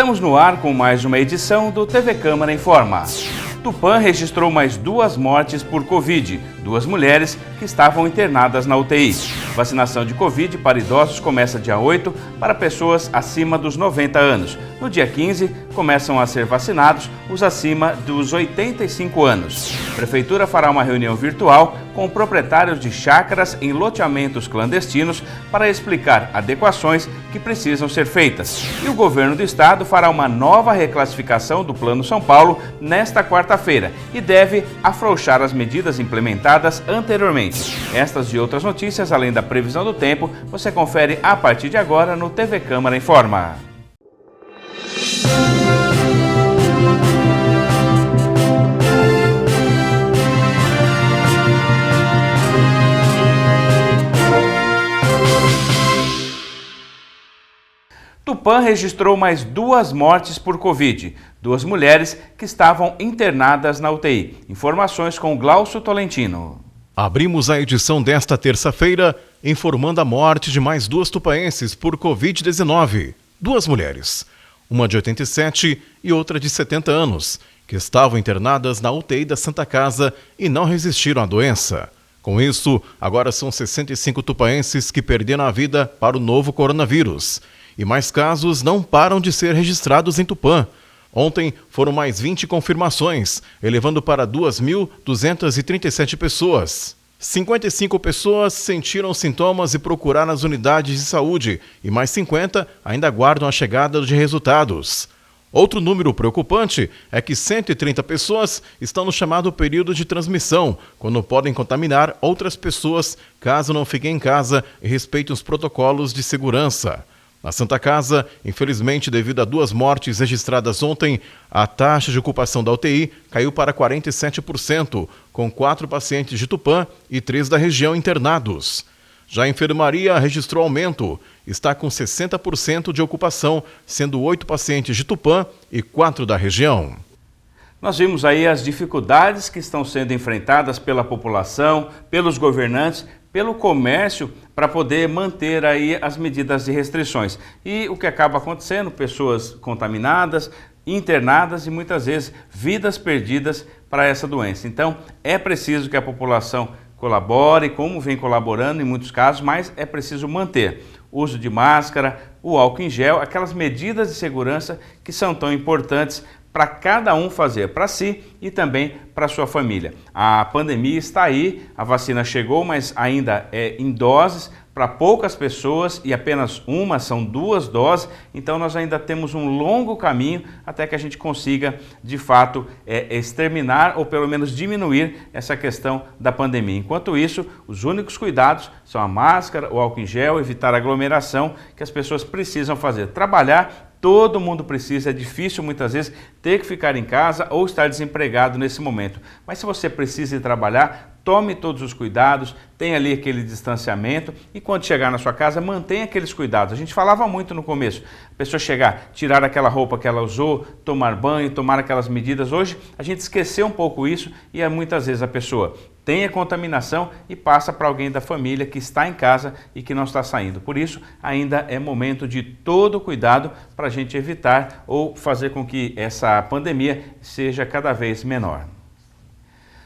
Estamos no ar com mais uma edição do TV Câmara Informa. Tupã registrou mais 2 mortes por Covid, 2 mulheres que estavam internadas na UTI. Vacinação de Covid para idosos começa dia 8 para pessoas acima dos 90 anos. No dia 15, começam a ser vacinados os acima dos 85 anos. A Prefeitura fará uma reunião virtual com proprietários de chácaras em loteamentos clandestinos para explicar adequações que precisam ser feitas. E o governo do estado fará uma nova reclassificação do Plano São Paulo nesta quarta-feira e deve afrouxar as medidas implementadas anteriormente. Estas e outras notícias, além da previsão do tempo, você confere a partir de agora no TV Câmara Informa. Tupã registrou mais 2 mortes por Covid, 2 mulheres que estavam internadas na UTI. Informações com Glaucio Tolentino. Abrimos a edição desta terça-feira informando a morte de mais 2 tupaenses por Covid-19. 2 mulheres, uma de 87 e outra de 70 anos, que estavam internadas na UTI da Santa Casa e não resistiram à doença. Com isso, agora são 65 tupaenses que perderam a vida para o novo coronavírus. E mais casos não param de ser registrados em Tupã. Ontem foram mais 20 confirmações, elevando para 2.237 pessoas. 55 pessoas sentiram sintomas e procuraram as unidades de saúde, e mais 50 ainda aguardam a chegada de resultados. Outro número preocupante é que 130 pessoas estão no chamado período de transmissão, quando podem contaminar outras pessoas caso não fiquem em casa e respeitem os protocolos de segurança. Na Santa Casa, infelizmente, devido a 2 mortes registradas ontem, a taxa de ocupação da UTI caiu para 47%, com 4 pacientes de Tupã e 3 da região internados. Já a enfermaria registrou aumento, está com 60% de ocupação, sendo 8 pacientes de Tupã e 4 da região. Nós vimos aí as dificuldades que estão sendo enfrentadas pela população, pelos governantes, pelo comércio, para poder manter aí as medidas de restrições. E o que acaba acontecendo, pessoas contaminadas, internadas e muitas vezes vidas perdidas para essa doença. Então é preciso que a população colabore, como vem colaborando em muitos casos, mas é preciso manter o uso de máscara, o álcool em gel, aquelas medidas de segurança que são tão importantes para cada um fazer para si e também para sua família. A pandemia está aí, a vacina chegou, mas ainda é em doses para poucas pessoas e apenas são 2 doses, então nós ainda temos um longo caminho até que a gente consiga, de fato, exterminar ou pelo menos diminuir essa questão da pandemia. Enquanto isso, os únicos cuidados são a máscara, o álcool em gel, evitar aglomeração que as pessoas precisam fazer. Trabalhar, todo mundo precisa, é difícil muitas vezes ter que ficar em casa ou estar desempregado nesse momento. Mas se você precisa ir trabalhar, tome todos os cuidados, tenha ali aquele distanciamento e quando chegar na sua casa, mantenha aqueles cuidados. A gente falava muito no começo, a pessoa chegar, tirar aquela roupa que ela usou, tomar banho, tomar aquelas medidas. Hoje a gente esqueceu um pouco isso e muitas vezes a pessoa tem a contaminação e passa para alguém da família que está em casa e que não está saindo. Por isso, ainda é momento de todo cuidado para a gente evitar ou fazer com que essa pandemia seja cada vez menor.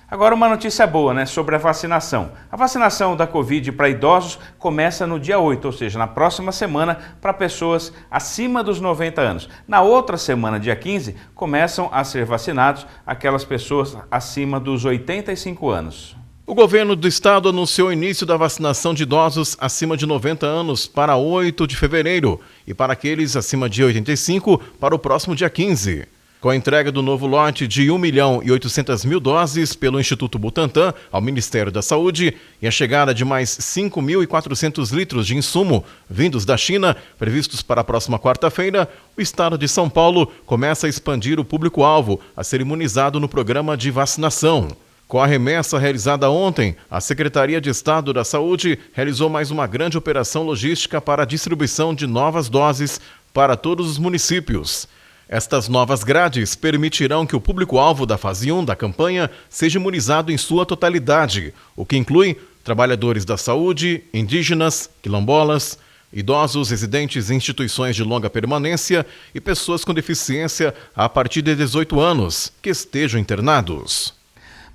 Agora uma notícia boa, sobre a vacinação. A vacinação da Covid para idosos começa no dia 8, ou seja, na próxima semana, para pessoas acima dos 90 anos. Na outra semana, dia 15, começam a ser vacinados aquelas pessoas acima dos 85 anos. O governo do estado anunciou o início da vacinação de idosos acima de 90 anos para 8 de fevereiro e para aqueles acima de 85 para o próximo dia 15. Com a entrega do novo lote de 1.800.000 doses pelo Instituto Butantan ao Ministério da Saúde e a chegada de mais 5.400 litros de insumo vindos da China, previstos para a próxima quarta-feira, o estado de São Paulo começa a expandir o público-alvo a ser imunizado no programa de vacinação. Com a remessa realizada ontem, a Secretaria de Estado da Saúde realizou mais uma grande operação logística para a distribuição de novas doses para todos os municípios. Estas novas grades permitirão que o público-alvo da fase 1 da campanha seja imunizado em sua totalidade, o que inclui trabalhadores da saúde, indígenas, quilombolas, idosos residentes em instituições de longa permanência e pessoas com deficiência a partir de 18 anos que estejam internados.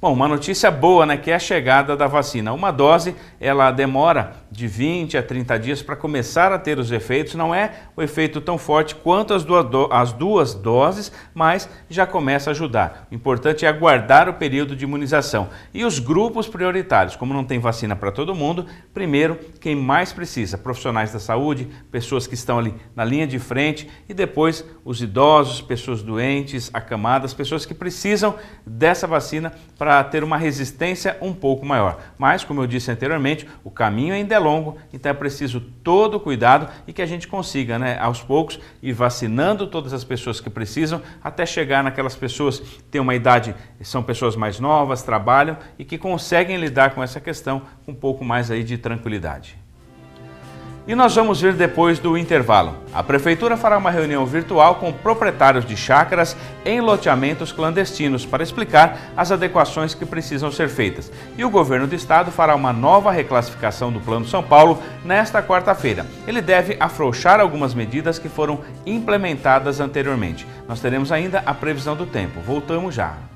Bom, uma notícia boa, né, que é a chegada da vacina. Uma dose, ela demora de 20 a 30 dias para começar a ter os efeitos. Não é o efeito tão forte quanto as duas doses, mas já começa a ajudar. O importante é aguardar o período de imunização. E os grupos prioritários, como não tem vacina para todo mundo, primeiro, quem mais precisa, profissionais da saúde, pessoas que estão ali na linha de frente, e depois os idosos, pessoas doentes, acamadas, pessoas que precisam dessa vacina para ter uma resistência um pouco maior. Mas, como eu disse anteriormente, o caminho ainda é longo, então é preciso todo o cuidado e que a gente consiga, né, aos poucos, ir vacinando todas as pessoas que precisam, até chegar naquelas pessoas que têm uma idade, são pessoas mais novas, trabalham e que conseguem lidar com essa questão com um pouco mais aí de tranquilidade. E nós vamos ver depois do intervalo. A Prefeitura fará uma reunião virtual com proprietários de chácaras em loteamentos clandestinos para explicar as adequações que precisam ser feitas. E o Governo do Estado fará uma nova reclassificação do Plano São Paulo nesta quarta-feira. Ele deve afrouxar algumas medidas que foram implementadas anteriormente. Nós teremos ainda a previsão do tempo. Voltamos já.